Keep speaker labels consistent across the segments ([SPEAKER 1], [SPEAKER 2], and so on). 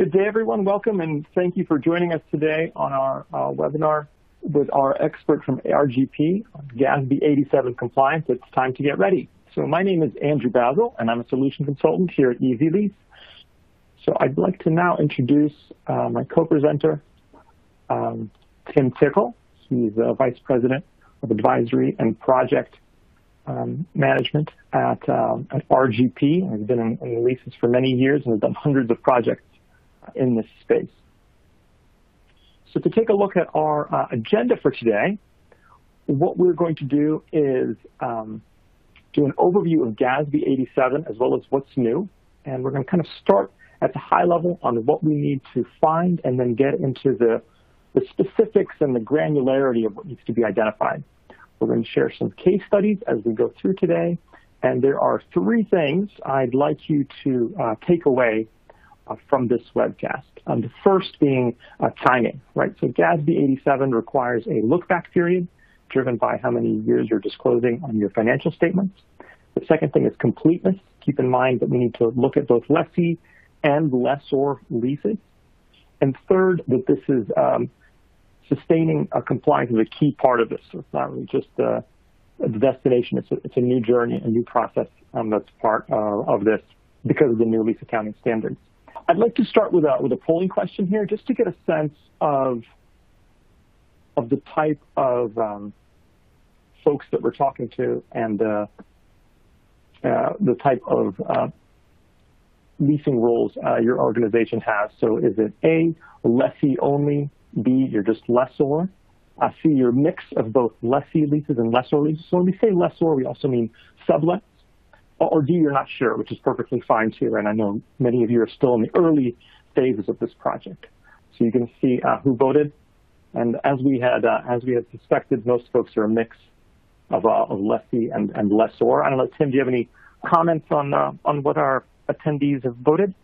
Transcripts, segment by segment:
[SPEAKER 1] Good day, everyone. Welcome, and thank you for joining us today on our webinar with our expert from RGP, GASB 87 compliance. It's time to get ready. So my name is Andrew Bazil, and I'm a solution consultant here at EZLease. So I'd like to now introduce my co-presenter, Tim Tickle. He's the Vice President of Advisory and Project Management at RGP. He's been in leases for many years and has done hundreds of projects in this space. So to take a look at our agenda for today, what we're going to do is do an overview of GASB 87 as well as what's new. And we're going to kind of start at the high level on what we need to find and then get into the specifics and the granularity of what needs to be identified. We're going to share some case studies as we go through today. And there are three things I'd like you to take away from this webcast. The first being timing, right? So GASB 87 requires a look-back period driven by how many years you're disclosing on your financial statements. The second thing is completeness. Keep in mind that we need to look at both lessee and lessor leases. And third, that this is sustaining a compliance is a key part of this. So it's not really just the destination. It's a new journey, a new process that's part of this because of the new lease accounting standards. I'd like to start with a polling question here, just to get a sense of the type of folks that we're talking to and the type of leasing roles your organization has. So is it A, lessee only, B, you're just lessor, C, you're a mix of both lessee leases and lessor leases. So when we say lessor, we also mean sublets. Or D, you're not sure, which is perfectly fine too. And I know many of you are still in the early phases of this project. So you can see who voted. And as we had suspected, most folks are a mix of lessee and lessor. I don't know, Tim, do you have any comments on what our attendees have voted?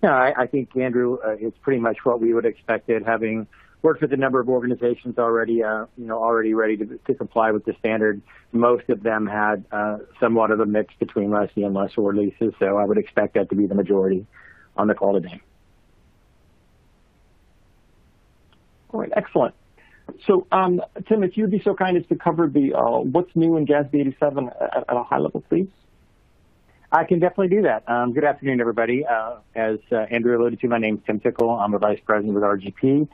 [SPEAKER 2] No, I think, Andrew, it's pretty much what we would have expected, having worked with a number of organizations already, already ready to comply with the standard. Most of them had somewhat of a mix between lessee and lessor leases, so I would expect that to be the majority on the call today.
[SPEAKER 1] All right, excellent. So, Tim, if you'd be so kind as to cover the what's new in GASB 87 at a high level, please.
[SPEAKER 2] I can definitely do that. Good afternoon, everybody. As Andrew alluded to, my name is Tim Tickle. I'm a Vice President with RGP.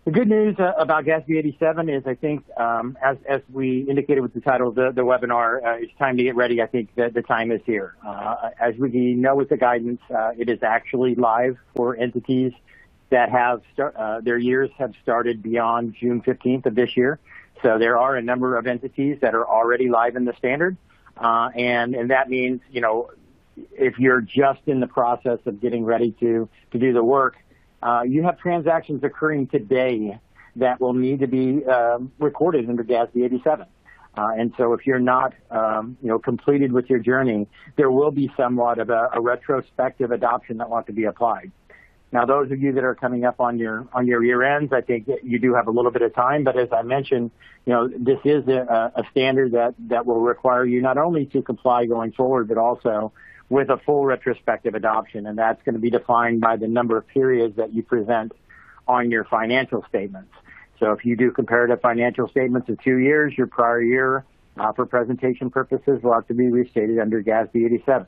[SPEAKER 2] The good news about GASB 87 is, I think, as we indicated with the title of the webinar, it's time to get ready. I think that the time is here. As we know with the guidance, it is actually live for entities that have their years have started beyond June 15th of this year. So there are a number of entities that are already live in the standard. And that means, if you're just in the process of getting ready to do the work, you have transactions occurring today that will need to be recorded under GASB 87. And so if you're not, completed with your journey, there will be somewhat of a retrospective adoption that will have to be applied. Now, those of you that are coming up on your year ends, I think you do have a little bit of time. But as I mentioned, this is a standard that will require you not only to comply going forward, but also with a full retrospective adoption. And that's going to be defined by the number of periods that you present on your financial statements. So if you do comparative financial statements of 2 years, your prior year, for presentation purposes, will have to be restated under GASB 87.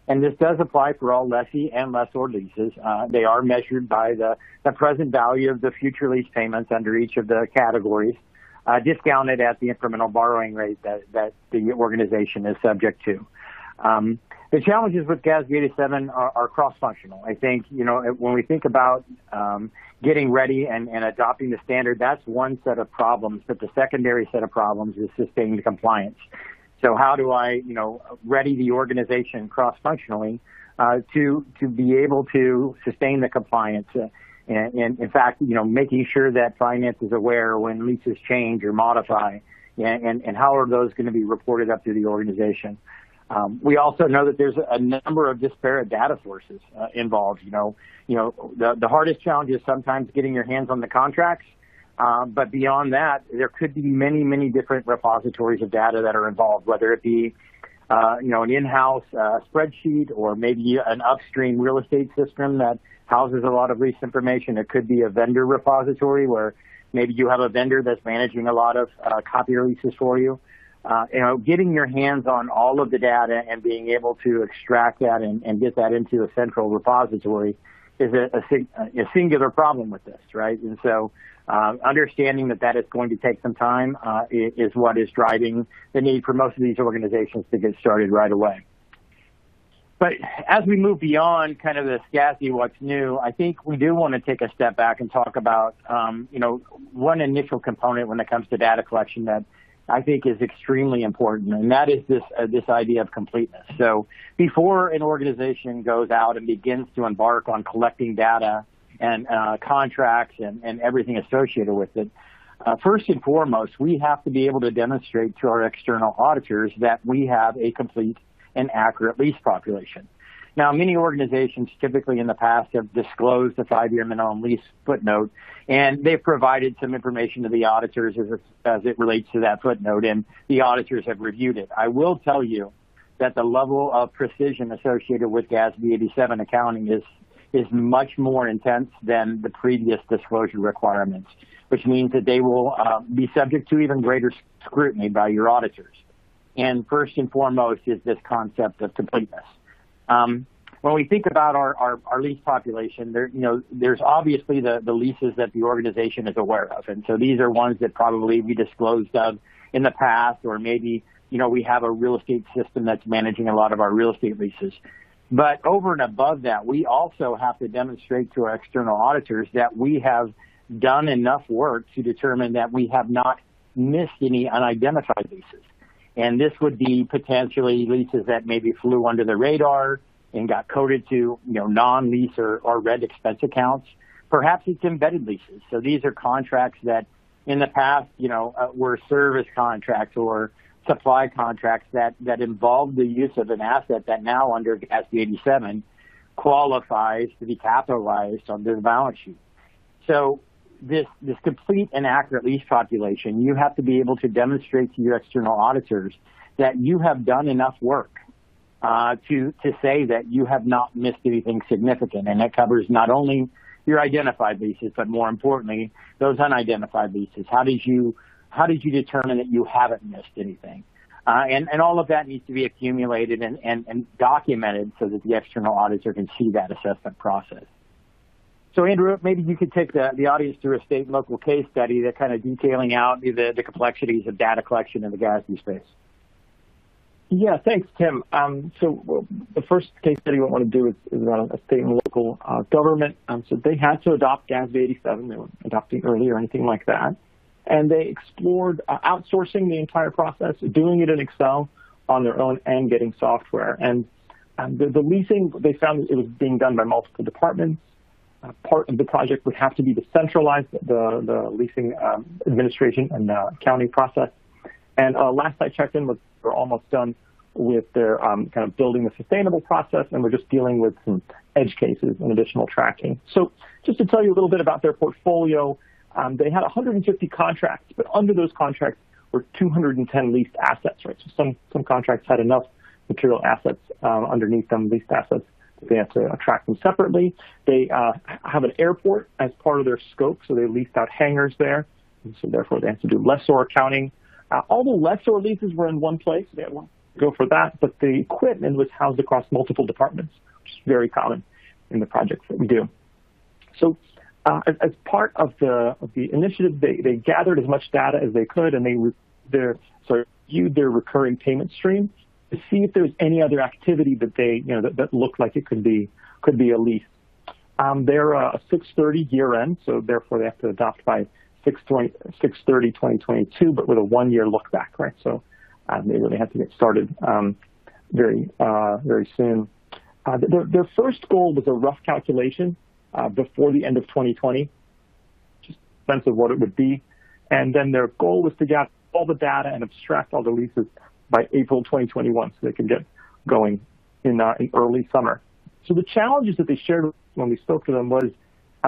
[SPEAKER 2] And this does apply for all lessee and lessor leases. They are measured by the present value of the future lease payments under each of the categories, discounted at the incremental borrowing rate that the organization is subject to. The challenges with GASB 87 are cross-functional. I think, when we think about getting ready and adopting the standard, that's one set of problems, but the secondary set of problems is sustaining compliance. So how do I, ready the organization cross-functionally to be able to sustain the compliance? And in fact, making sure that finance is aware when leases change or modify, and how are those going to be reported up to the organization? We also know that there's a number of disparate data sources involved. The hardest challenge is sometimes getting your hands on the contracts. But beyond that, there could be many, many different repositories of data that are involved, whether it be an in-house spreadsheet, or maybe an upstream real estate system that houses a lot of lease information. It could be a vendor repository where maybe you have a vendor that's managing a lot of copier leases for you. Getting your hands on all of the data and being able to extract that and get that into a central repository is a singular problem with this, right? And so understanding that is going to take some time is what is driving the need for most of these organizations to get started right away. But as we move beyond kind of this GASB what's new, I think we do want to take a step back and talk about, one initial component when it comes to data collection that I think is extremely important, and that is this idea of completeness. So before an organization goes out and begins to embark on collecting data and contracts and everything associated with it, first and foremost, we have to be able to demonstrate to our external auditors that we have a complete and accurate lease population. Now, many organizations typically in the past have disclosed the 5-year minimum lease footnote, and they've provided some information to the auditors as it relates to that footnote, and the auditors have reviewed it. I will tell you that the level of precision associated with GASB 87 accounting is much more intense than the previous disclosure requirements, which means that they will be subject to even greater scrutiny by your auditors. And first and foremost is this concept of completeness. When we think about our lease population, there's obviously the leases that the organization is aware of. And so these are ones that probably we disclosed of in the past, or maybe, we have a real estate system that's managing a lot of our real estate leases. But over and above that, we also have to demonstrate to our external auditors that we have done enough work to determine that we have not missed any unidentified leases. And this would be potentially leases that maybe flew under the radar and got coded to, non-lease or red expense accounts. Perhaps it's embedded leases. So these are contracts that in the past, were service contracts or supply contracts that involved the use of an asset that now under GASB 87 qualifies to be capitalized on the balance sheet. So this complete and accurate lease population, you have to be able to demonstrate to your external auditors that you have done enough work to say that you have not missed anything significant. And that covers not only your identified leases, but more importantly, those unidentified leases. How did you determine that you haven't missed anything? And all of that needs to be accumulated and documented so that the external auditor can see that assessment process. So, Andrew, maybe you could take the audience through a state and local case study that kind of detailing out the complexities of data collection in the GASB space.
[SPEAKER 1] Yeah, thanks, Tim. So the first case study we want to do is around a state and local government. So they had to adopt GASB 87. They weren't adopting early or anything like that. And they explored outsourcing the entire process, doing it in Excel on their own and getting software. And the leasing, they found it was being done by multiple departments. Part of the project would have to be to centralize the leasing administration and accounting process. And last I checked in, we're almost done with their kind of building the sustainable process, and we're just dealing with some edge cases and additional tracking. So just to tell you a little bit about their portfolio, they had 150 contracts, but under those contracts were 210 leased assets, right? So some contracts had enough material assets underneath them, leased assets, that they have to track them separately. They have an airport as part of their scope, so they leased out hangars there, and so therefore they have to do lessor accounting. All the lessor leases were in one place. They had to go for that, but the equipment was housed across multiple departments, which is very common in the projects that we do. So as part of the initiative, they gathered as much data as they could, and they viewed their recurring payment stream to see if there was any other activity that they that looked like it could be a lease. They're a 6/30 year end, so therefore they have to adopt by 6/30/2022, but with a 1-year look back, right? So they really have to get started very soon. Their first goal was a rough calculation before the end of 2020, just a sense of what it would be. And then their goal was to get all the data and abstract all the leases by April 2021 so they could get going in early summer. So the challenges that they shared when we spoke to them was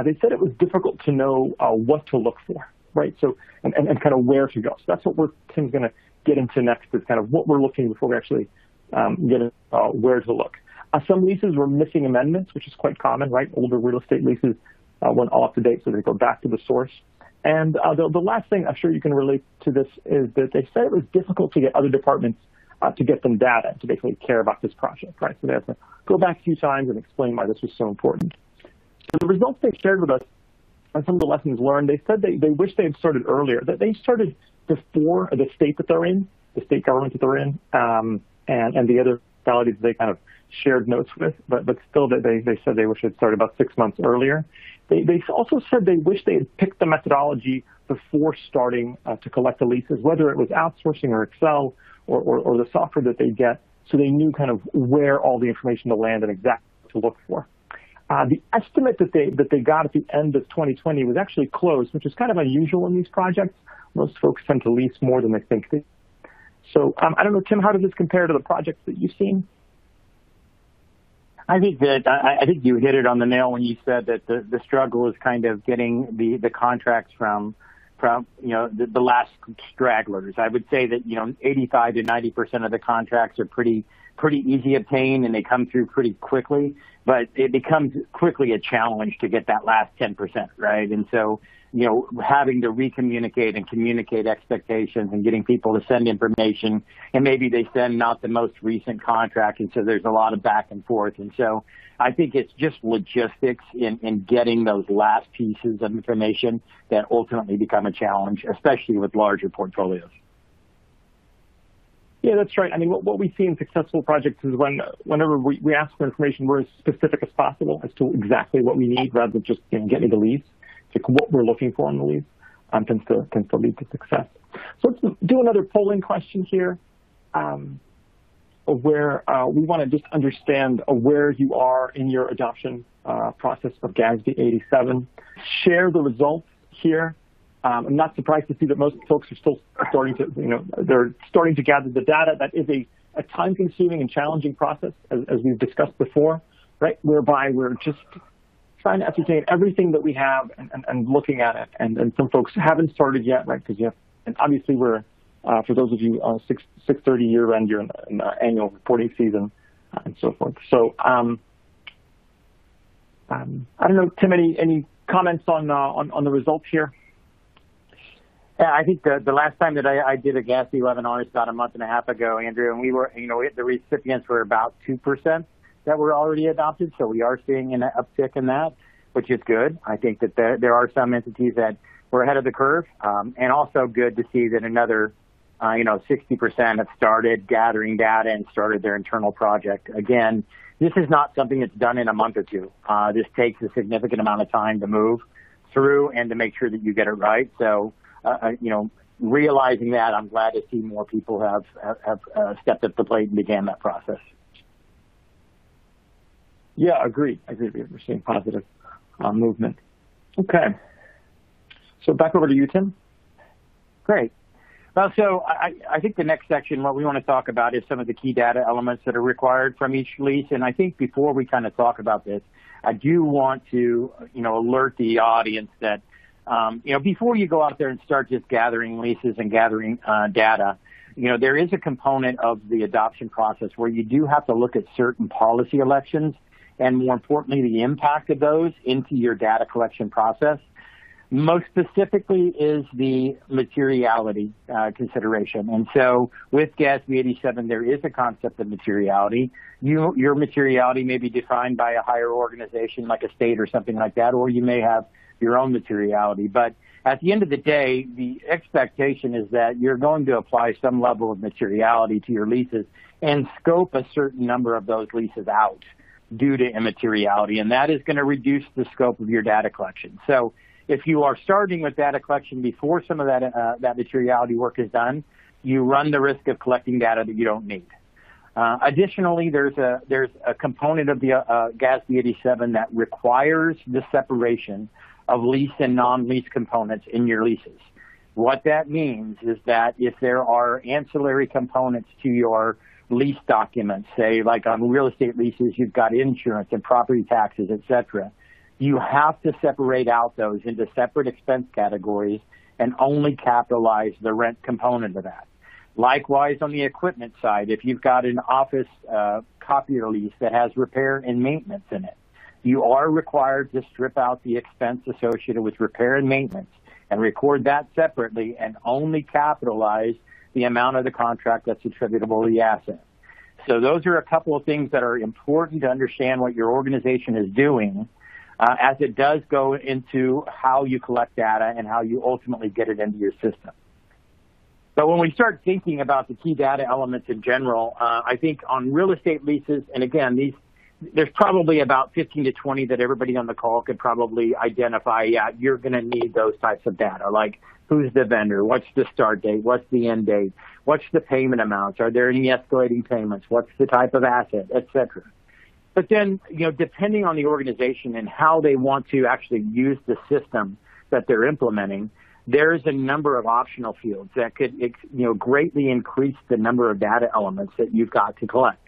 [SPEAKER 1] they said it was difficult to know what to look for, right? So and kind of where to go. So that's what Tim's going to get into next, is kind of what we're looking before we actually getting where to look. Some leases were missing amendments, which is quite common, right? Older real estate leases weren't all up to date, so they go back to the source. And the last thing, I'm sure you can relate to this, is that they said it was difficult to get other departments to get them data to basically care about this project, right? So they have to go back a few times and explain why this was so important. So the results they shared with us and some of the lessons learned, they said they wish they had started earlier, that they started before the state that they're in, the state government that they're in, and the other municipalities they kind of shared notes with, but still they said they wish it had started about 6 months earlier. They also said they wish they had picked the methodology before starting to collect the leases, whether it was outsourcing or Excel or the software that they get, so they knew kind of where all the information to land and exactly what to look for. The estimate that they got at the end of 2020 was actually closed, which is kind of unusual in these projects. Most folks tend to lease more than they think they. So I don't know, Tim, how does this compare to the projects that you've seen?
[SPEAKER 2] I think you hit it on the nail when you said that the struggle is kind of getting the contracts from the last stragglers. I would say that 85 to 90% of the contracts are pretty easy to obtain and they come through pretty quickly, but it becomes quickly a challenge to get that last 10%, right? And so having to recommunicate and communicate expectations and getting people to send information, and maybe they send not the most recent contract, and so there's a lot of back and forth. And so I think it's just logistics in getting those last pieces of information that ultimately become a challenge, especially with larger portfolios.
[SPEAKER 1] Yeah, that's right. I mean, what we see in successful projects is whenever we ask for information, we're as specific as possible as to exactly what we need, rather than just get me the lease. Like what we're looking for in the lease tends to lead to success. So let's do another polling question here, where we want to just understand where you are in your adoption process of GASB 87. Share the results here. I'm not surprised to see that most folks are still starting to, they're starting to gather the data. That is a time-consuming and challenging process, as we've discussed before, right? Whereby we're just trying to ascertain everything that we have and looking at it. And some folks haven't started yet, right? Because and obviously we're, for those of you 6/30 year end, you're in the annual reporting season and so forth. So I don't know, Tim, any comments on the results here?
[SPEAKER 2] Yeah, I think the last time that I did a GASB webinar is about a month and a half ago, Andrew, and we were, the recipients were about 2% that were already adopted. So we are seeing an uptick in that, which is good. I think that there are some entities that were ahead of the curve, and also good to see that another, 60% have started gathering data and started their internal project. Again, this is not something that's done in a month or two. This takes a significant amount of time to move through and to make sure that you get it right. So, realizing that, I'm glad to see more people have stepped up the plate and began that process.
[SPEAKER 1] Yeah, agreed. We're seeing positive movement. Okay. So back over to you, Tim.
[SPEAKER 2] Great. Well, so I think the next section, what we want to talk about is some of the key data elements that are required from each lease. And I think before we kind of talk about this, I do want to, alert the audience that, before you go out there and start just gathering leases and gathering data, there is a component of the adoption process where you do have to look at certain policy elections and, more importantly, the impact of those into your data collection process. Most specifically is the materiality consideration. And so with GASB 87, there is a concept of materiality. Your materiality may be defined by a higher organization like a state or something like that, or you may have your own materiality. But at the end of the day, the expectation is that you're going to apply some level of materiality to your leases and scope a certain number of those leases out due to immateriality, and that is going to reduce the scope of your data collection. So if you are starting with data collection before some of that materiality work is done, you run the risk of collecting data that you don't need. Additionally, there's a component of the GASB 87 that requires the separation of lease and non-lease components in your leases. What that means is that if there are ancillary components to your lease documents, say like on real estate leases, you've got insurance and property taxes, etc., you have to separate out those into separate expense categories and only capitalize the rent component of that. Likewise, on the equipment side, if you've got an office copier lease that has repair and maintenance in it, you are required to strip out the expense associated with repair and maintenance and record that separately and only capitalize the amount of the contract that's attributable to the asset. So those are a couple of things that are important to understand what your organization is doing as it does go into how you collect data and how you ultimately get it into your system. But when we start thinking about the key data elements in general, I think on real estate leases, and again, there's probably about 15 to 20 that everybody on the call could probably identify. Yeah, you're going to need those types of data, like who's the vendor, what's the start date, what's the end date, what's the payment amounts, are there any escalating payments, what's the type of asset, et cetera. But then, depending on the organization and how they want to actually use the system that they're implementing, there's a number of optional fields that could, greatly increase the number of data elements that you've got to collect.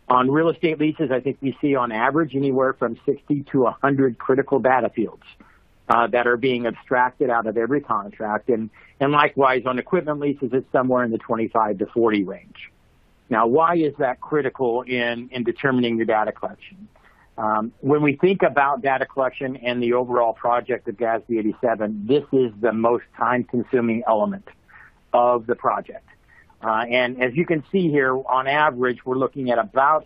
[SPEAKER 2] On real estate leases, I think we see on average anywhere from 60 to 100 critical data fields that are being abstracted out of every contract. And likewise, on equipment leases, it's somewhere in the 25 to 40 range. Now, why is that critical in determining the data collection? When we think about data collection and the overall project of GASB 87, this is the most time-consuming element of the project. And as you can see here, on average, we're looking at about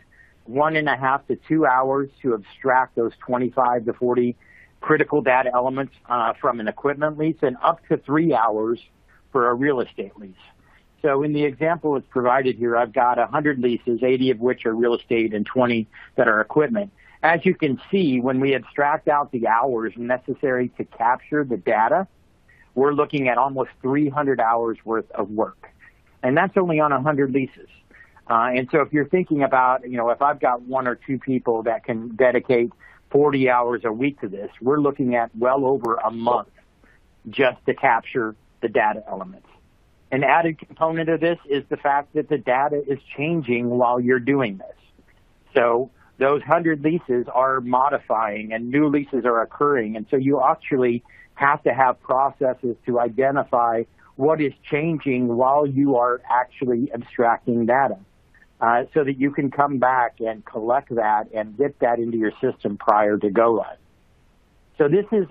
[SPEAKER 2] 1.5 to 2 hours to abstract those 25 to 40 critical data elements from an equipment lease, and up to 3 hours for a real estate lease. So in the example that's provided here, I've got 100 leases, 80 of which are real estate and 20 that are equipment. As you can see, when we abstract out the hours necessary to capture the data, we're looking at almost 300 hours worth of work. And that's only on 100 leases. And so if you're thinking about, if I've got 1 or 2 people that can dedicate 40 hours a week to this, we're looking at well over a month just to capture the data elements. An added component of this is the fact that the data is changing while you're doing this. So those 100 leases are modifying and new leases are occurring. And so you actually have to have processes to identify what is changing while you are actually abstracting data so that you can come back and collect that and get that into your system prior to go live. So this is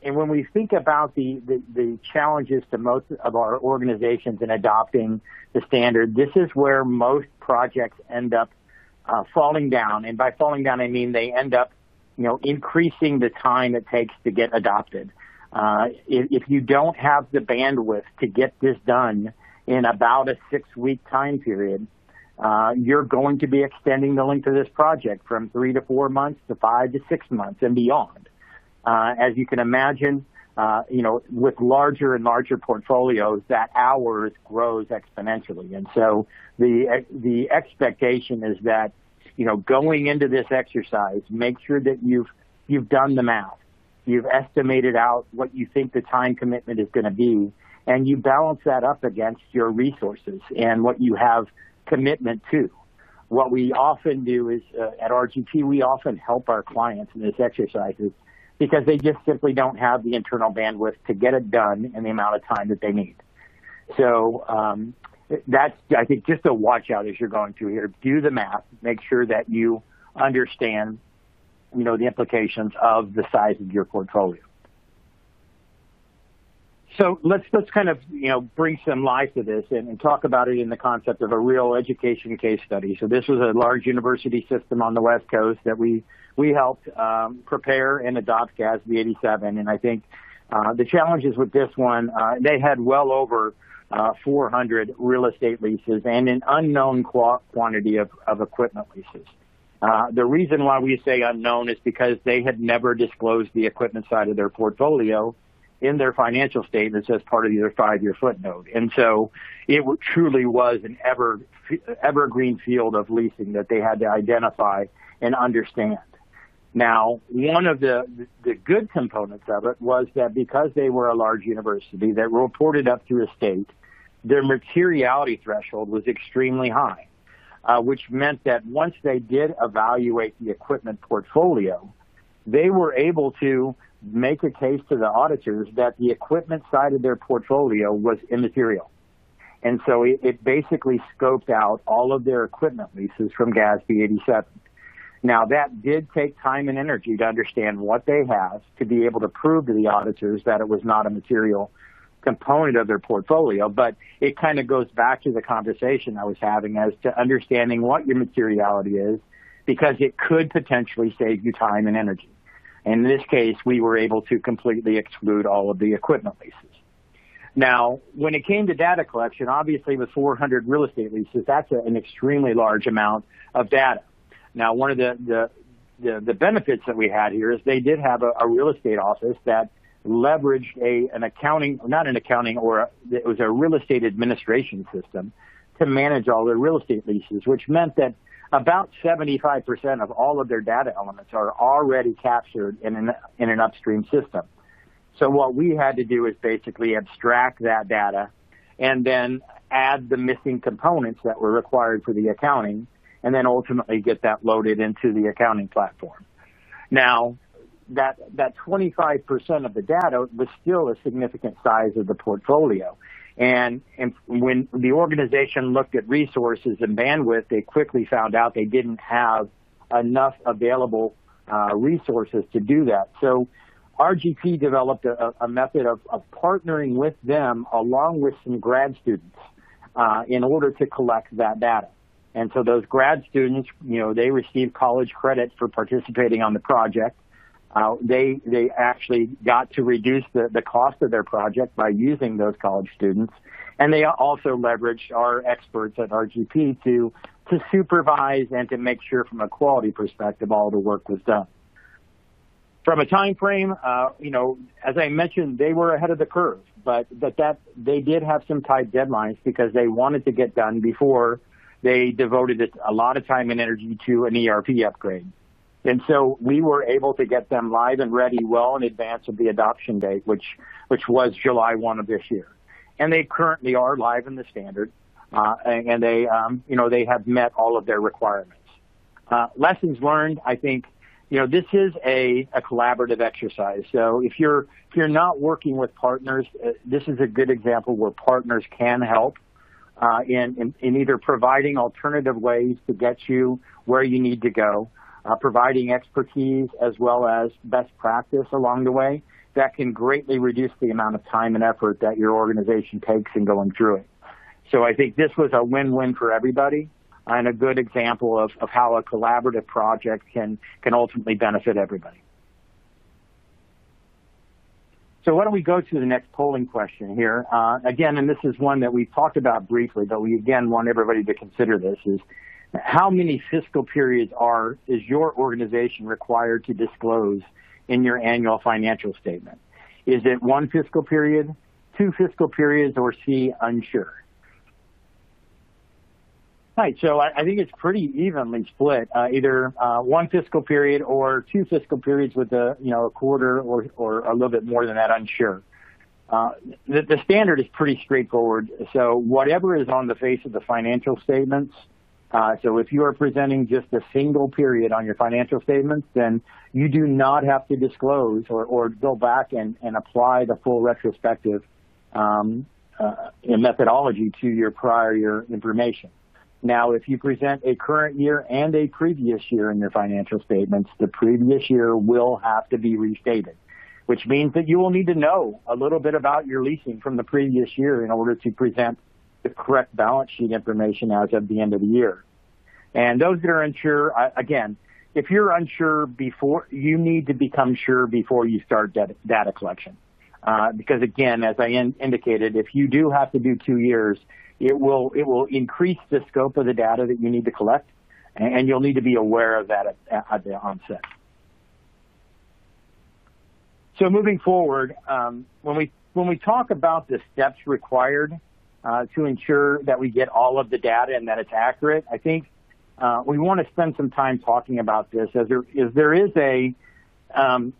[SPEAKER 2] and when we think about the challenges to most of our organizations in adopting the standard, this is where most projects end up falling down. And by falling down, I mean they end up, increasing the time it takes to get adopted. If you don't have the bandwidth to get this done in about a 6-week time period, you're going to be extending the length of this project from 3 to 4 months to 5 to 6 months and beyond. As you can imagine, with larger and larger portfolios, that hours grows exponentially. And so the expectation is that, going into this exercise, make sure that you've done the math. You've estimated out what you think the time commitment is going to be, and you balance that up against your resources and what you have commitment to. What we often do is, at RGP, we often help our clients in this exercise because they just simply don't have the internal bandwidth to get it done in the amount of time that they need. So that's, I think, just a watch out as you're going through here. Do the math. Make sure that you understand, the implications of the size of your portfolio. So let's kind of, bring some life to this and talk about it in the concept of a real education case study. So this was a large university system on the West Coast that we helped prepare and adopt GASB 87. And I think the challenges with this one, they had well over 400 real estate leases and an unknown quantity of equipment leases. The reason why we say unknown is because they had never disclosed the equipment side of their portfolio in their financial statements as part of their 5-year footnote. And so it truly was an evergreen field of leasing that they had to identify and understand. Now, one of the good components of it was that because they were a large university that reported up through a state, their materiality threshold was extremely high, which meant that once they did evaluate the equipment portfolio, they were able to make a case to the auditors that the equipment side of their portfolio was immaterial. And so it basically scoped out all of their equipment leases from GASB 87. Now, that did take time and energy to understand what they have to be able to prove to the auditors that it was not a material component of their portfolio. But it kind of goes back to the conversation I was having as to understanding what your materiality is, because it could potentially save you time and energy. In this case, we were able to completely exclude all of the equipment leases. Now, when it came to data collection, obviously with 400 real estate leases, that's an extremely large amount of data. Now, one of the benefits that we had here is they did have a real estate office that leveraged it was a real estate administration system to manage all their real estate leases, which meant that about 75% of all of their data elements are already captured in an upstream system. So what we had to do is basically abstract that data and then add the missing components that were required for the accounting, and then ultimately get that loaded into the accounting platform. Now, that 25% of the data was still a significant size of the portfolio. And when the organization looked at resources and bandwidth, they quickly found out they didn't have enough available resources to do that. So RGP developed a method of partnering with them along with some grad students in order to collect that data. And so those grad students, they received college credit for participating on the project. They actually got to reduce the cost of their project by using those college students. And they also leveraged our experts at RGP to supervise and to make sure from a quality perspective all the work was done. From a time frame, as I mentioned, they were ahead of the curve, but they did have some tight deadlines because they wanted to get done before they devoted a lot of time and energy to an ERP upgrade. And so we were able to get them live and ready well in advance of the adoption date, which was July 1 of this year. And they currently are live in the standard, and they have met all of their requirements. Lessons learned, I think, this is a collaborative exercise. So if you're not working with partners, this is a good example where partners can help in either providing alternative ways to get you where you need to go, providing expertise as well as best practice along the way that can greatly reduce the amount of time and effort that your organization takes in going through it. So I think this was a win-win for everybody and a good example of how a collaborative project can ultimately benefit everybody. So why don't we go to the next polling question here? Again, and this is one that we've talked about briefly, but we again want everybody to consider this, is how many fiscal periods is your organization required to disclose in your annual financial statement? Is it 1 fiscal period, 2 fiscal periods, or C, unsure? Right, so I think it's pretty evenly split, either 1 fiscal period or 2 fiscal periods with a quarter or a little bit more than that, unsure. The standard is pretty straightforward. So whatever is on the face of the financial statements, so if you are presenting just a single period on your financial statements, then you do not have to disclose or go back and apply the full retrospective methodology to your prior year information. Now, if you present a current year and a previous year in your financial statements, the previous year will have to be restated, which means that you will need to know a little bit about your leasing from the previous year in order to present the correct balance sheet information as of the end of the year. And those that are unsure, again, if you're unsure before, you need to become sure before you start data collection. Because again, as I indicated, if you do have to do 2 years, it will increase the scope of the data that you need to collect, and you'll need to be aware of that at the onset. So moving forward, when we talk about the steps required to ensure that we get all of the data and that it's accurate, I think we want to spend some time talking about this, as there is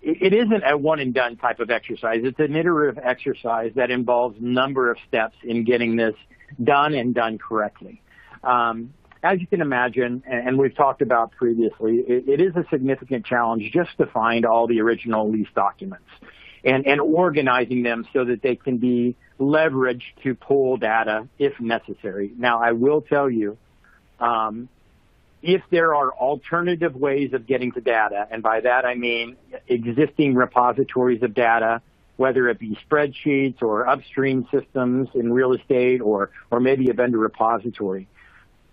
[SPEAKER 2] it isn't a one and done type of exercise. It's an iterative exercise that involves a number of steps in getting this done and done correctly. As you can imagine, and we've talked about previously, it is a significant challenge just to find all the original lease documents. and organizing them so that they can be leveraged to pull data if necessary. Now, I will tell you, if there are alternative ways of getting to data, and by that I mean existing repositories of data, whether it be spreadsheets or upstream systems in real estate or maybe a vendor repository,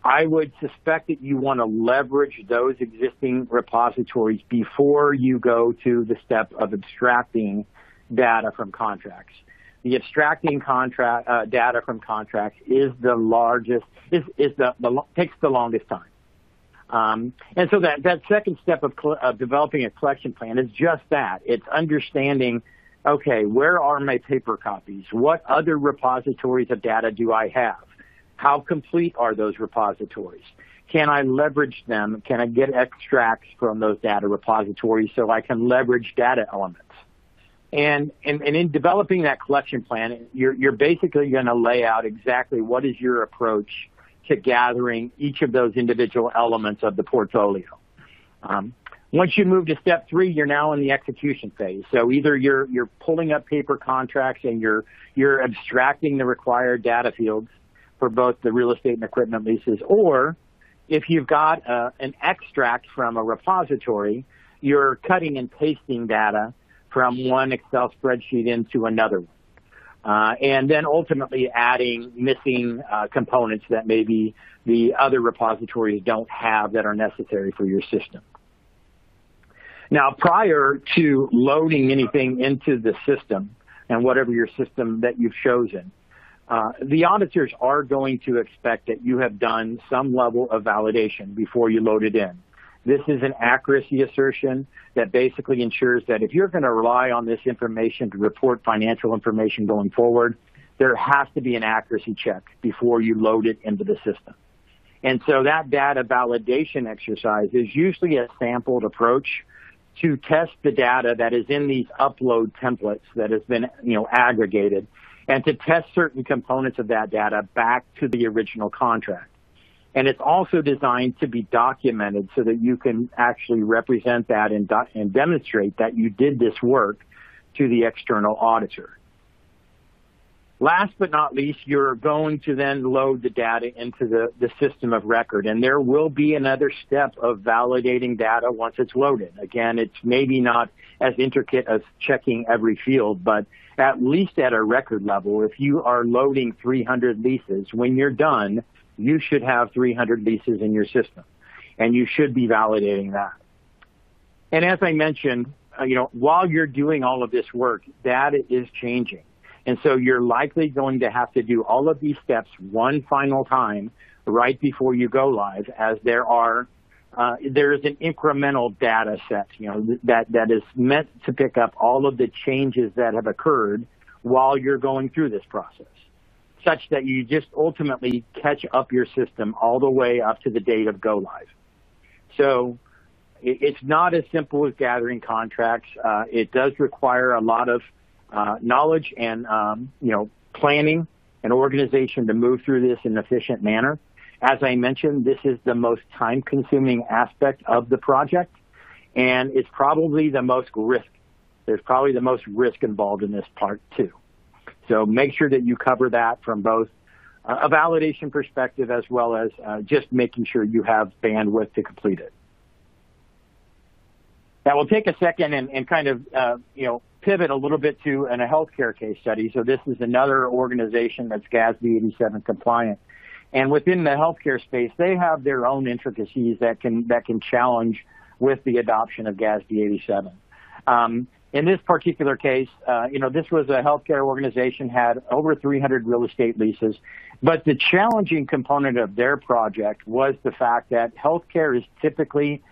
[SPEAKER 2] I would suspect that you want to leverage those existing repositories before you go to the step of abstracting data from contracts. The abstracting data from contracts is the largest, takes the longest time. And so that second step of developing a collection plan is just that. It's understanding, okay, where are my paper copies? What other repositories of data do I have? How complete are those repositories? Can I leverage them? Can I get extracts from those data repositories so I can leverage data elements? And in developing that collection plan, you're basically going to lay out exactly what is your approach to gathering each of those individual elements of the portfolio. Once you move to step 3, you're now in the execution phase. So either you're pulling up paper contracts and you're abstracting the required data fields for both the real estate and equipment leases, or if you've got an extract from a repository, you're cutting and pasting data from one Excel spreadsheet into another one. And then ultimately adding missing components that maybe the other repositories don't have that are necessary for your system. Now, prior to loading anything into the system, and whatever your system that you've chosen, the auditors are going to expect that you have done some level of validation before you load it in. This is an accuracy assertion that basically ensures that if you're going to rely on this information to report financial information going forward, there has to be an accuracy check before you load it into the system. And so that data validation exercise is usually a sampled approach to test the data that is in these upload templates that has been, aggregated, and to test certain components of that data back to the original contract. And it's also designed to be documented so that you can actually represent that and demonstrate that you did this work to the external auditor. Last but not least, you're going to then load the data into the system of record, and there will be another step of validating data once it's loaded. Again, it's maybe not as intricate as checking every field, but at least at a record level, if you are loading 300 leases, when you're done, you should have 300 leases in your system, and you should be validating that. And as I mentioned, while you're doing all of this work, data is changing. And so you're likely going to have to do all of these steps one final time right before you go live, as there is an incremental data set, that is meant to pick up all of the changes that have occurred while you're going through this process, such that you just ultimately catch up your system all the way up to the date of go live. So it's not as simple as gathering contracts. It does require a lot of knowledge and, planning and organization to move through this in an efficient manner. As I mentioned, this is the most time-consuming aspect of the project, and it's probably the most risk. There's probably the most risk involved in this part too. So make sure that you cover that from both a validation perspective as well as just making sure you have bandwidth to complete it. Now we'll take a second and kind of, pivot a little bit to a healthcare case study. So this is another organization that's GASB 87 compliant. And within the healthcare space, they have their own intricacies that can challenge with the adoption of GASB 87. In this particular case, this was a healthcare organization, had over 300 real estate leases, but the challenging component of their project was the fact that healthcare is typically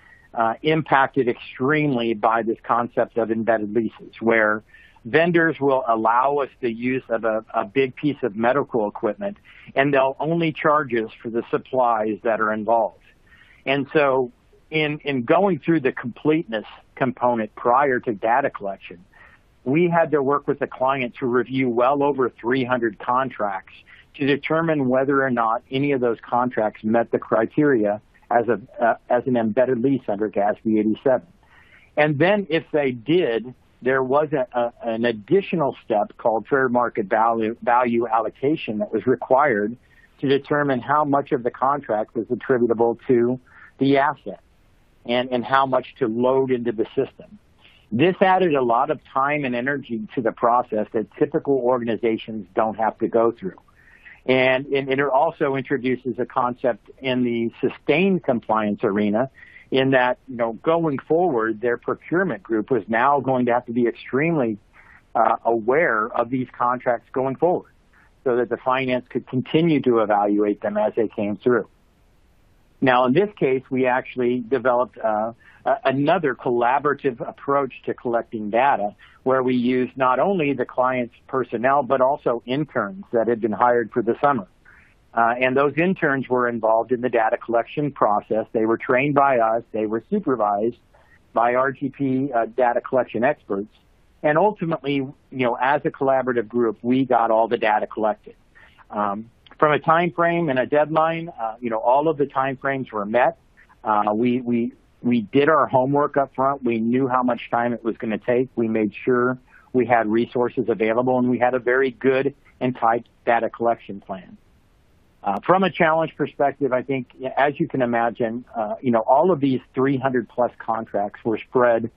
[SPEAKER 2] impacted extremely by this concept of embedded leases, where vendors will allow us the use of a big piece of medical equipment, and they'll only charge us for the supplies that are involved. And so in going through the completeness component prior to data collection, we had to work with the client to review well over 300 contracts to determine whether or not any of those contracts met the criteria as an embedded lease under GASB 87. And then if they did, there was an additional step called fair market value allocation that was required to determine how much of the contract was attributable to the asset and how much to load into the system. This added a lot of time and energy to the process that typical organizations don't have to go through. And it also introduces a concept in the sustained compliance arena in that, going forward, their procurement group was now going to have to be extremely aware of these contracts going forward so that the finance could continue to evaluate them as they came through. Now, in this case, we actually developed another collaborative approach to collecting data where we used not only the client's personnel, but also interns that had been hired for the summer. And those interns were involved in the data collection process. They were trained by us. They were supervised by RGP data collection experts. And ultimately, as a collaborative group, we got all the data collected. From a time frame and a deadline, all of the time frames were met. We did our homework up front. We knew how much time it was going to take. We made sure we had resources available, and we had a very good and tight data collection plan. From a challenge perspective, I think, as you can imagine, all of these 300-plus contracts were spread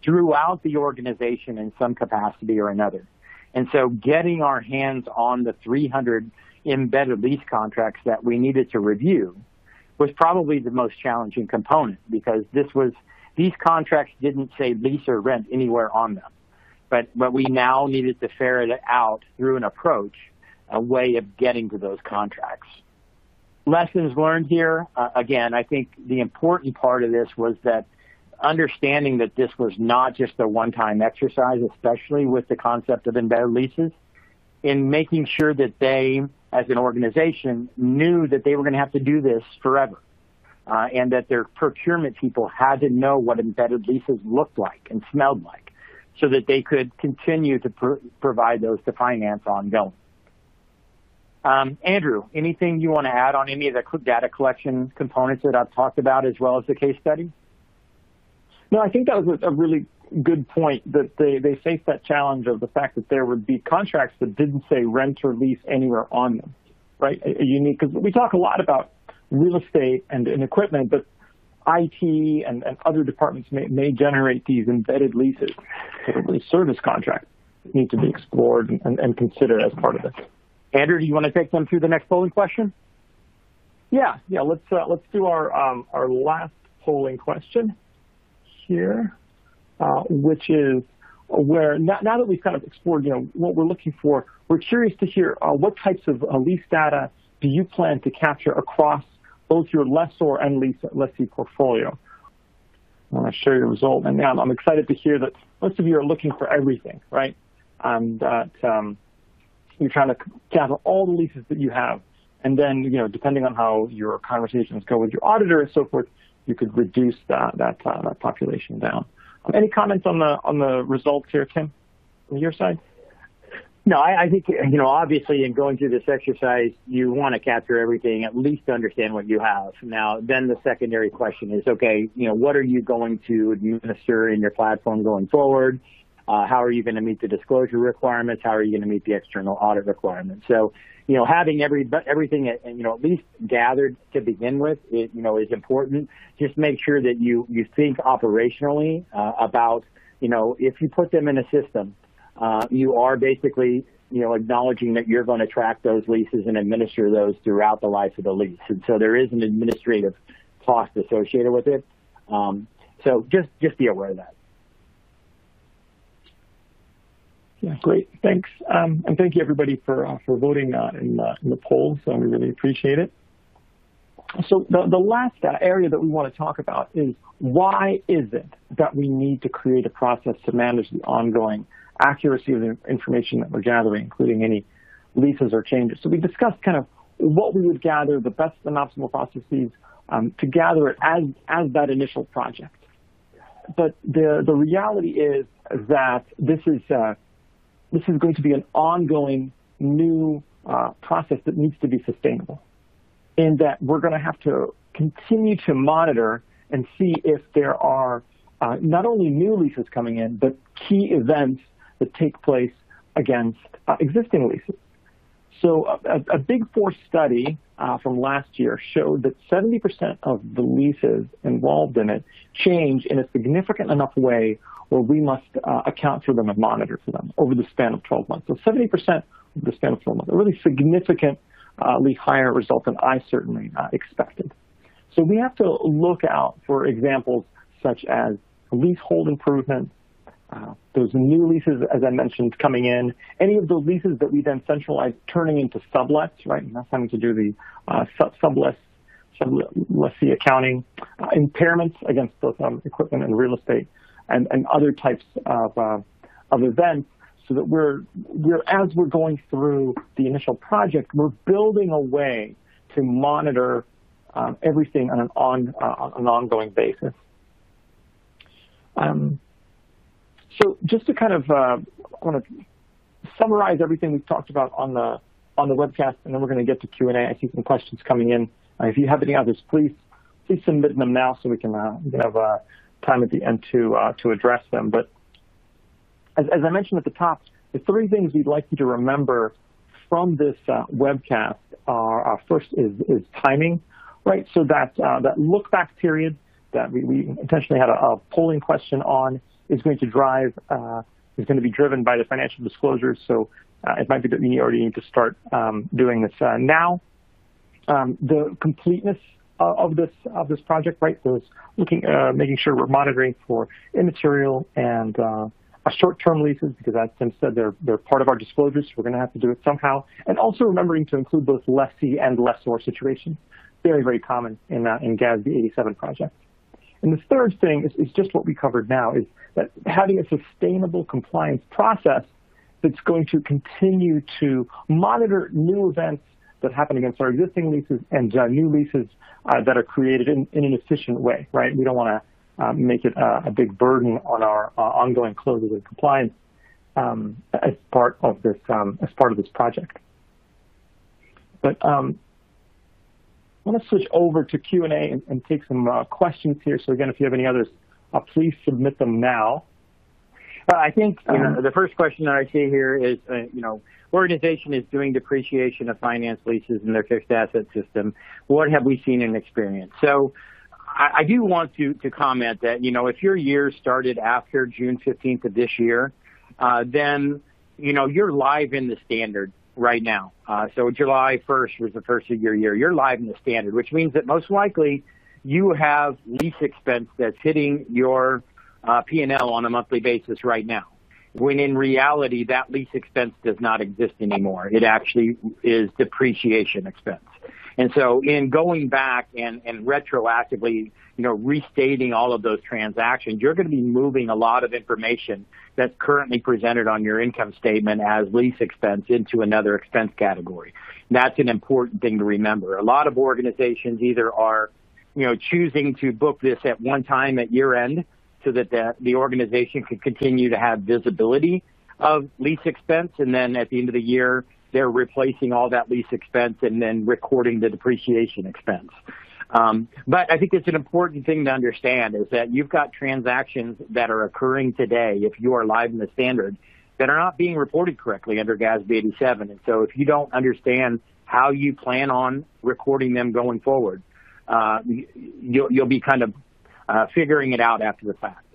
[SPEAKER 2] throughout the organization in some capacity or another. And so getting our hands on the 300 embedded lease contracts that we needed to review was probably the most challenging component because these contracts didn't say lease or rent anywhere on them. But we now needed to ferret it out through an approach, a way of getting to those contracts. Lessons learned here, again, I think the important part of this was that understanding that this was not just a one-time exercise, especially with the concept of embedded leases, in making sure that they, as an organization, knew that they were going to have to do this forever, and that their procurement people had to know what embedded leases looked like and smelled like so that they could continue to provide those to finance ongoing. Andrew, anything you want to add on any of the data collection components that I've talked about as well as the case study?
[SPEAKER 1] No, I think that was a really good point that they faced that challenge of the fact that there would be contracts that didn't say rent or lease anywhere on them, right? Unique, because we talk a lot about real estate and equipment, but IT and other departments may generate these embedded leases, really service contracts that need to be explored and considered as part of this.
[SPEAKER 2] Andrew, do you want to take them through the next polling question?
[SPEAKER 1] Yeah. Let's do our last polling question here, which is where now that we've kind of explored, what we're looking for, we're curious to hear what types of lease data do you plan to capture across both your lessor and lessee portfolio? I want to share your result, and now I'm excited to hear that most of you are looking for everything, right? And that you're trying to gather all the leases that you have, and then depending on how your conversations go with your auditor and so forth, you could reduce that population down. Any comments on the results here, Tim, from your side?
[SPEAKER 2] No, I think, obviously in going through this exercise, you want to capture everything, at least to understand what you have. Now, then the secondary question is, okay, what are you going to administer in your platform going forward? How are you going to meet the disclosure requirements? How are you going to meet the external audit requirements? So, having everything, at least gathered to begin with, is important. Just make sure that you think operationally about, if you put them in a system, you are basically, acknowledging that you're going to track those leases and administer those throughout the life of the lease. And so there is an administrative cost associated with it. So just be aware of that.
[SPEAKER 1] Yeah, great. Thanks. And thank you, everybody, for voting in the polls. So we really appreciate it. So the last area that we want to talk about is why is it that we need to create a process to manage the ongoing accuracy of the information that we're gathering, including any leases or changes. So we discussed kind of what we would gather, the best and optimal processes to gather it as that initial project. But the reality is that this is going to be an ongoing new process that needs to be sustainable, in that we're going to have to continue to monitor and see if there are not only new leases coming in, but key events that take place against existing leases. So a Big Four study from last year showed that 70% of the leases involved in it change in a significant enough way where we must account for them and monitor for them over the span of 12 months. So 70% over the span of 12 months, a really significantly higher result than I certainly expected. So we have to look out for examples such as leasehold improvements, those new leases, as I mentioned, coming in, any of those leases that we then centralize turning into sublets, right? And that's having to do the sublessee accounting, impairments against both equipment and real estate, and other types of events, so that as we're going through the initial project, we're building a way to monitor everything on an ongoing basis. So just to kind of, I want to summarize everything we've talked about on the webcast, and then we're going to get to Q&A. I see some questions coming in. If you have any others, please submit them now so we can have time at the end to address them. But as I mentioned at the top, the three things we'd like you to remember from this webcast are first is timing, right? So that look back period that we intentionally had a polling question on is going to be driven by the financial disclosures. So it might be that we already need to start doing this now. The completeness of this project, right? So it's making sure we're monitoring for immaterial and short-term leases, because as Tim said, they're part of our disclosures. So we're going to have to do it somehow, and also remembering to include both lessee and lessor situations. Very, very common in GASB 87 projects. And the third thing is just what we covered now, is that having a sustainable compliance process that's going to continue to monitor new events that happen against our existing leases and new leases that are created in an efficient way, right? We don't want to make it a big burden on our ongoing closes and compliance as part of this project. But I want to switch over to Q&A and take some questions here. So again, if you have any others, please submit them now.
[SPEAKER 2] I think the first question that I see here is, organization is doing depreciation of finance leases in their fixed asset system. What have we seen in experience? So I do want to comment that, if your year started after June 15th of this year, then, you're live in the standard right now. So July 1st was the first of your year. You're live in the standard, which means that most likely you have lease expense that's hitting your P&L on a monthly basis right now, when in reality that lease expense does not exist anymore. It actually is depreciation expense. And so in going back and retroactively, restating all of those transactions, you're going to be moving a lot of information that's currently presented on your income statement as lease expense into another expense category. That's an important thing to remember. A lot of organizations either are, choosing to book this at one time at year end so that the organization can continue to have visibility of lease expense, and then at the end of the year, they're replacing all that lease expense and then recording the depreciation expense. But I think it's an important thing to understand is that you've got transactions that are occurring today, if you are live in the standard, that are not being reported correctly under GASB 87. And so if you don't understand how you plan on recording them going forward, you'll be kind of figuring it out after the fact.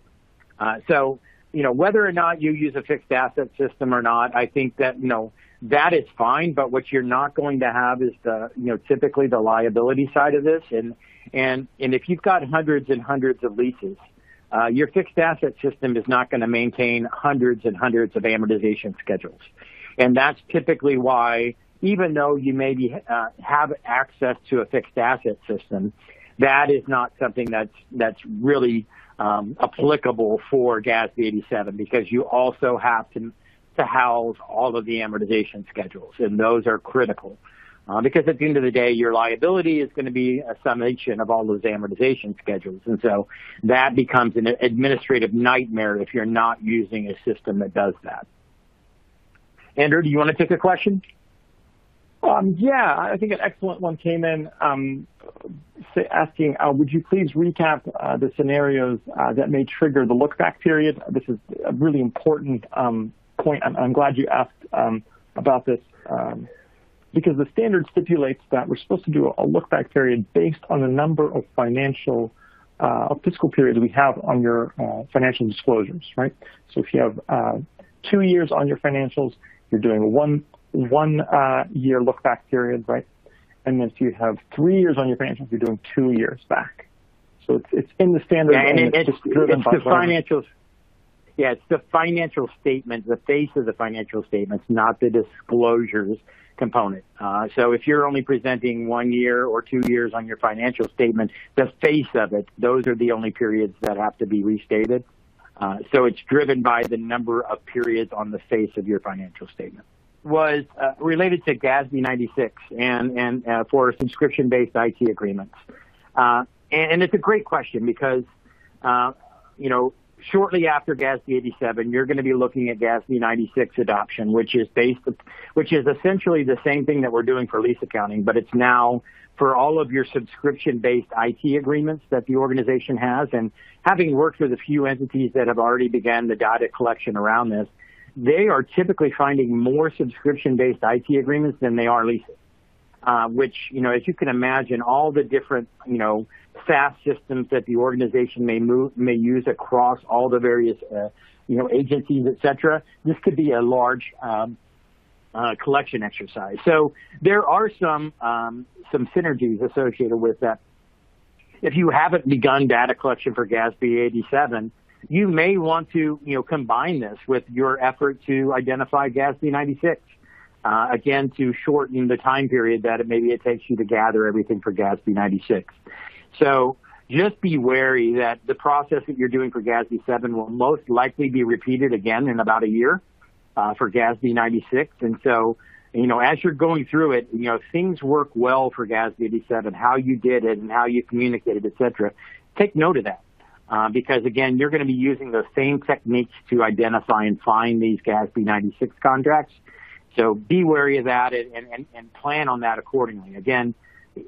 [SPEAKER 2] So whether or not you use a fixed asset system or not, I think that, that is fine, but what you're not going to have is typically the liability side of this. And if you've got hundreds and hundreds of leases, your fixed asset system is not going to maintain hundreds and hundreds of amortization schedules. And that's typically why, even though you maybe have access to a fixed asset system, that is not something that's really applicable for GASB 87, because you also have to house all of the amortization schedules, and those are critical. Because at the end of the day, your liability is going to be a summation of all those amortization schedules. And so that becomes an administrative nightmare if you're not using a system that does that. Andrew, do you want to take a question?
[SPEAKER 1] Yeah, I think an excellent one came in asking, would you please recap the scenarios that may trigger the look-back period? This is a really important point. I'm glad you asked about this because the standard stipulates that we're supposed to do a look-back period based on the number of fiscal periods we have on your financial disclosures, right? So if you have 2 years on your financials, you're doing a one year look-back period, right? And then if you have 3 years on your financials, you're doing 2 years back. So it's in the standard.
[SPEAKER 2] Yeah, and it's the financials. Yeah, it's the financial statement, the face of the financial statements, not the disclosures component. So if you're only presenting 1 year or 2 years on your financial statement, the face of it, those are the only periods that have to be restated. So it's driven by the number of periods on the face of your financial statement. Was related to GASB 96 and for subscription-based IT agreements. And it's a great question because, shortly after GASB 87, you're going to be looking at GASB 96 adoption, which is essentially the same thing that we're doing for lease accounting, but it's now for all of your subscription-based IT agreements that the organization has. And having worked with a few entities that have already begun the data collection around this, they are typically finding more subscription-based IT agreements than they are leases, which, as you can imagine, all the different, SaaS systems that the organization may use across all the various, agencies, et cetera. This could be a large collection exercise. So there are some synergies associated with that. If you haven't begun data collection for GASB 87, you may want to, combine this with your effort to identify GASB 96, again, to shorten the time period that it takes you to gather everything for GASB 96. So just be wary that the process that you're doing for GASB 7 will most likely be repeated again in about a year for GASB 96. And so, as you're going through it, things work well for GASB 87, how you did it and how you communicated, et cetera. Take note of that. Because again, you're going to be using those same techniques to identify and find these GASB 96 contracts. So be wary of that and plan on that accordingly. Again,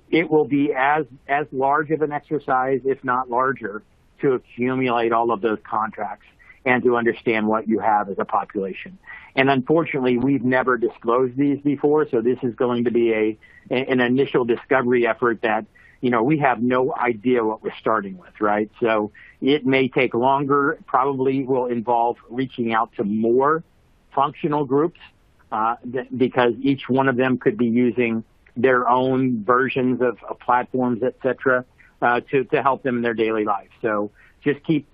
[SPEAKER 2] it will be as large of an exercise, if not larger, to accumulate all of those contracts and to understand what you have as a population. And unfortunately, we've never disclosed these before, so this is going to be an initial discovery effort that we have no idea what we're starting with, right? So it may take longer, probably will involve reaching out to more functional groups because each one of them could be using their own versions of platforms, et cetera, to help them in their daily life. So just keep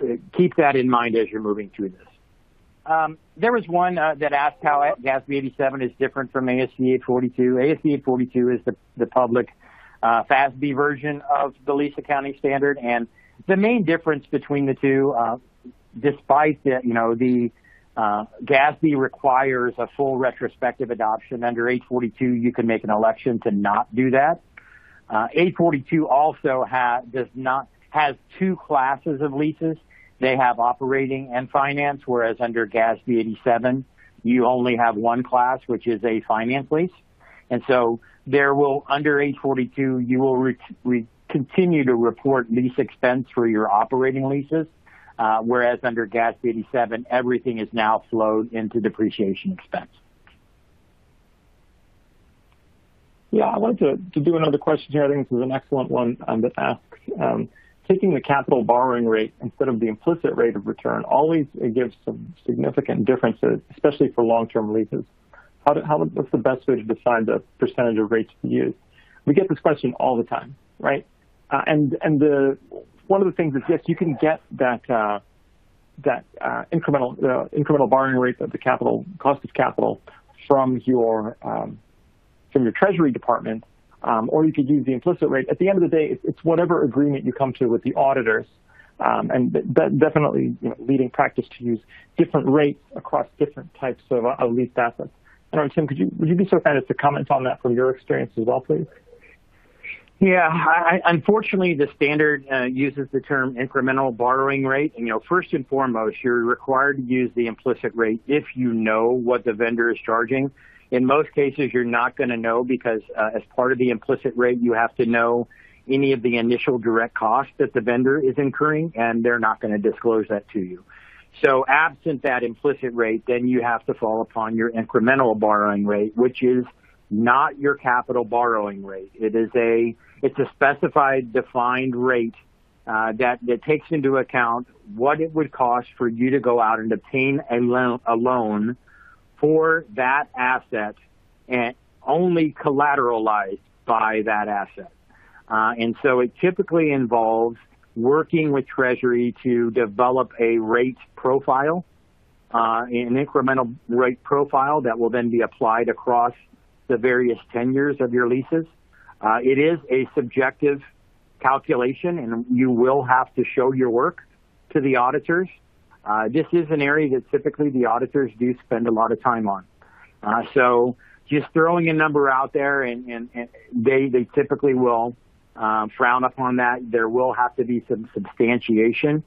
[SPEAKER 2] that in mind as you're moving through this. There was one that asked how GASB 87 is different from ASC 842. ASC 842 is the public FASB version of the lease accounting standard, and the main difference between the two, despite that, the GASB requires a full retrospective adoption. Under 842, you can make an election to not do that. 842 also has two classes of leases. They have operating and finance, whereas under GASB 87, you only have one class, which is a finance lease. And so under 842, you will continue to report lease expense for your operating leases, whereas under GASB 87, everything is now flowed into depreciation expense.
[SPEAKER 1] Yeah, I wanted to do another question here. I think this is an excellent one that asks, taking the capital borrowing rate instead of the implicit rate of return always gives some significant differences, especially for long-term leases. What's the best way to decide the percentage of rates to use? We get this question all the time, right? And one of the things is, yes, you can get that incremental borrowing rate, the capital cost of capital from your treasury department, or you could use the implicit rate. At the end of the day, it's whatever agreement you come to with the auditors, and that definitely leading practice to use different rates across different types of leased assets. And Tim, would you be so kind as to comment on that from your experience as well, please?
[SPEAKER 2] Yeah, unfortunately, the standard uses the term incremental borrowing rate. And, first and foremost, you're required to use the implicit rate if you know what the vendor is charging. In most cases, you're not going to know because as part of the implicit rate, you have to know any of the initial direct costs that the vendor is incurring, and they're not going to disclose that to you. So absent that implicit rate, then you have to fall upon your incremental borrowing rate, which is not your capital borrowing rate. It's a specified, defined rate that takes into account what it would cost for you to go out and obtain a loan for that asset, and only collateralized by that asset. And so it typically involves working with Treasury to develop a rate profile, an incremental rate profile that will then be applied across the various tenures of your leases. It is a subjective calculation, and you will have to show your work to the auditors. This is an area that typically the auditors do spend a lot of time on. So just throwing a number out there, and they typically will frown upon that. There will have to be some substantiation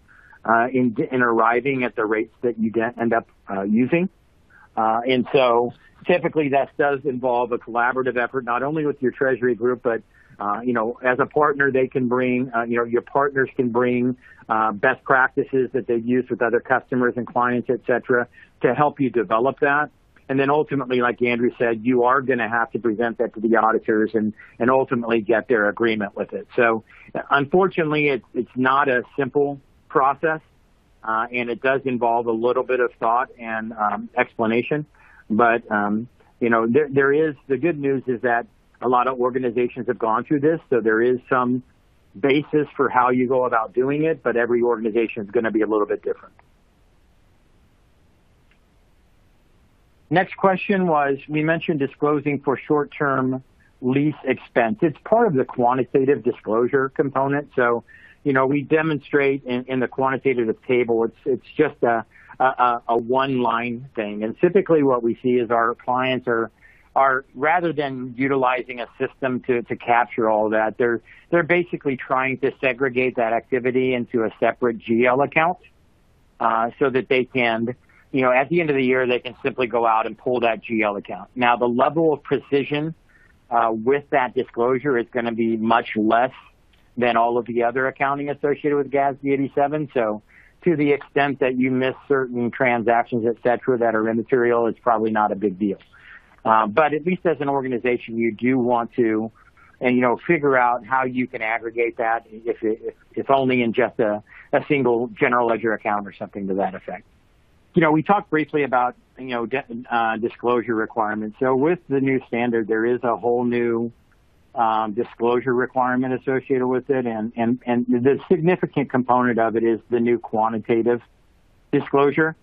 [SPEAKER 2] in arriving at the rates that you end up using. And so typically that does involve a collaborative effort, not only with your Treasury group, but as a partner, they can bring, your partners can bring best practices that they've used with other customers and clients, et cetera, to help you develop that. And then ultimately, like Andrew said, you are going to have to present that to the auditors and ultimately get their agreement with it. So unfortunately, it's not a simple process, and it does involve a little bit of thought and explanation. But, there is, the good news is that a lot of organizations have gone through this, so there is some basis for how you go about doing it, but every organization is going to be a little bit different. Next question was, we mentioned disclosing for short-term lease expense. It's part of the quantitative disclosure component. So, we demonstrate in the quantitative table, it's just a one-line thing. And typically what we see is our clients are rather than utilizing a system to capture all that, they're basically trying to segregate that activity into a separate GL account so that they can, at the end of the year, they can simply go out and pull that GL account. Now, the level of precision with that disclosure is going to be much less than all of the other accounting associated with GASB 87. So to the extent that you miss certain transactions, et cetera, that are immaterial, it's probably not a big deal. But at least as an organization, you do want to, figure out how you can aggregate that, if only in just a single general ledger account or something to that effect. We talked briefly about, disclosure requirements. So with the new standard, there is a whole new disclosure requirement associated with it. And the significant component of it is the new quantitative disclosure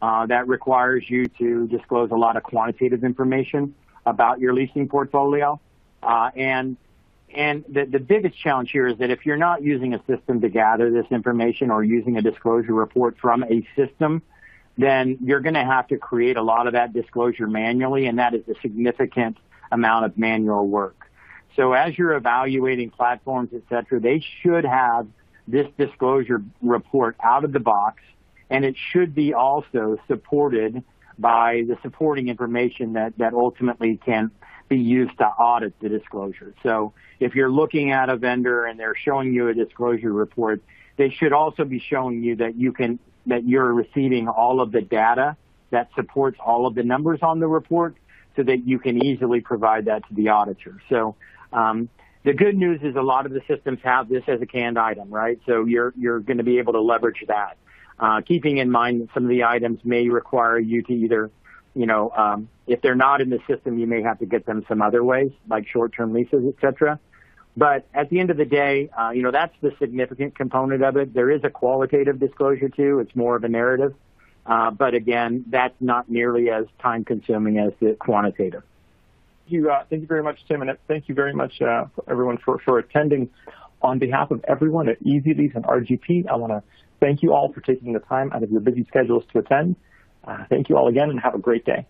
[SPEAKER 2] that requires you to disclose a lot of quantitative information about your leasing portfolio. And the biggest challenge here is that if you're not using a system to gather this information or using a disclosure report from a system, then you're going to have to create a lot of that disclosure manually, and that is a significant amount of manual work. So as you're evaluating platforms, et cetera, they should have this disclosure report out of the box, and it should be also supported by the supporting information that ultimately can be used to audit the disclosure. So if you're looking at a vendor and they're showing you a disclosure report, they should also be showing you that you're receiving all of the data that supports all of the numbers on the report so that you can easily provide that to the auditor. So the good news is a lot of the systems have this as a canned item, right? So you're going to be able to leverage that. Keeping in mind that some of the items may require you to either, if they're not in the system, you may have to get them some other ways, like short-term leases, et cetera. But at the end of the day, that's the significant component of it. There is a qualitative disclosure too. It's more of a narrative. But again, that's not nearly as time-consuming as the quantitative.
[SPEAKER 1] Thank you very much, Tim, and thank you very much everyone for attending. On behalf of everyone at EZLease and RGP, I want to thank you all for taking the time out of your busy schedules to attend. Thank you all again, and have a great day.